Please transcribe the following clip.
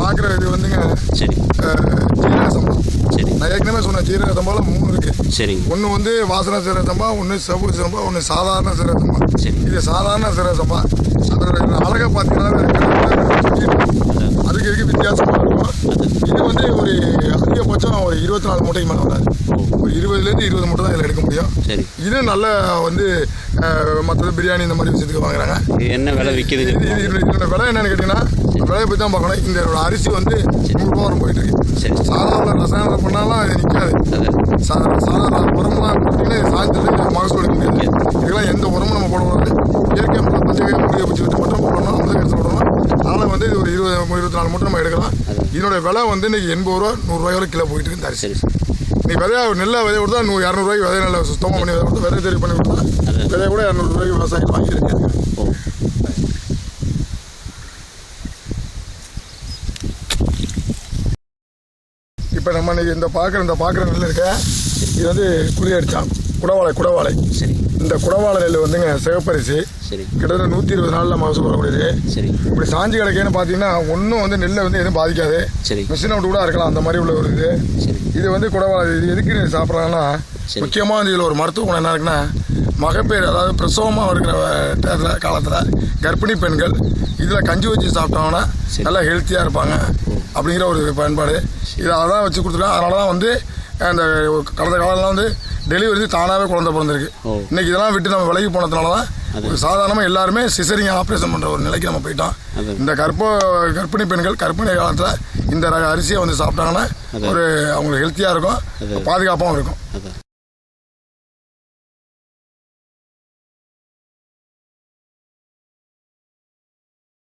பார்க்குற இது வந்துங்க சரி ஜீரக சம்பா. சரி நான் ஏற்கனவே சொன்னேன் ஜீரக சம்பாவில் 3 இருக்குது. சரிங்க. ஒன்று வந்து வாசனை சீரக சம்பா, ஒன்று செவ்வறு சம்பா, ஒன்று சாதாரண சீரக சம்பா. சரி. இது சாதாரண சீரக சம்பா. அதோட அழகாக பார்த்தீங்கன்னா அதுக்கு இதுக்கு வித்தியாசமாக இருக்கும். இது வந்து ஒரு அதிகபட்சம் ஒரு 24 மூட்டைக்கு மேலே வராது. ஒரு 20லேருந்து 20 மூட்டை தான் இதில் எடுக்க முடியும். சரி. இது நல்ல வந்து மற்றது பிரியாணி இந்த மாதிரி விஷயத்துக்கு வாங்குறாங்க. என்ன விலை விற்கிதுங்க? இதோட விலை என்னன்னு கேட்டிங்கன்னா விலையை பற்றி தான் பார்க்கணும். இந்த அரிசி வந்து 100 ரூபா வரும் போயிட்டு இருக்கு. சரி. சாதாரண ரசாயனம் பண்ணாலும் இது நிற்காது. சாதாரண உரம்லாம் பார்த்தீங்கன்னா சாயந்தரத்துக்கு மகசூல் எடுக்க முடியாது. இதெல்லாம் எந்த உரமும் நம்ம போடக்கூடாது. இயற்கை முறை பச்சை மூலிகை பிடிச்சி விட்டு மட்டும் போடணும். முதல் எடுத்து விடணும். அதனால் வந்து இது ஒரு 24 மூட்டை நம்ம எடுக்கலாம். இதனோட விலை வந்து இன்னைக்கு 80 ரூபா 100 ரூபாய் வரை கிலோ போயிட்டு இருக்கு இந்த அரிசி. நீ விதையா நெல்லை விதைய கொடுத்தா 200 ரூபாய்க்கு விதை நல்லா சுத்தமாக பண்ணி விதை கொடுத்தா விதை தெரிவு பண்ணி கொடுத்தா விதைய கூட 200 ரூபாய்க்கு விவசாயிகள் வாங்கியிருக்காங்க. இப்போ நம்ம இன்னைக்கு இந்த பார்க்குற நெல் இருக்க இது வந்து குழி அடித்தான் குடவாழை. சரி. இந்த குடவாழை நெல் வந்துங்க சிவப்பரிசி. சரி. கிட்டத்தட்ட 120 நாளில் மகசூல் வரக்கூடியது. சரி. இப்படி சாஞ்சி கிடக்கேன்னு பார்த்தீங்கன்னா ஒன்றும் வந்து நெல்லை வந்து எதுவும் பாதிக்காது. சரி. மிஷினை விட்டு கூட இருக்கலாம் அந்த மாதிரி உள்ள ஒரு இது. சரி. இது வந்து குடவாழை இது எதுக்கு சாப்பிட்றாங்கன்னா முக்கியமாக வந்து இதில் ஒரு மருத்துவ குணம் என்ன இருக்குன்னா மகப்பேறு அதாவது பிரசவமாக இருக்கிற காலத்தில் கர்ப்பிணி பெண்கள் இதில் கஞ்சி வச்சு சாப்பிட்டாங்கன்னா நல்லா ஹெல்த்தியாக இருப்பாங்க அப்படிங்கிற ஒரு பயன்பாடு. இதை அதான் வச்சு கொடுத்துருக்கேன். அதனால தான் வந்து அந்த கடந்த காலம்லாம் வந்து டெலிவரி தானாகவே குழந்தை பிறந்திருக்கு. இன்னைக்கு இதெல்லாம் விட்டு நம்ம விலகி போனதுனால தான் சாதாரணமாக எல்லாருமே சிசரிங் ஆப்ரேஷன் பண்ணுற ஒரு நிலைக்கு நம்ம போயிட்டோம். இந்த கர்ப்பிணி பெண்கள் கர்ப்பிணி காலத்தில் இந்த அரிசியை வந்து சாப்பிட்டாங்கன்னா ஒரு அவங்களுக்கு ஹெல்த்தியாக இருக்கும், பாதுகாப்பாகவும் இருக்கும்.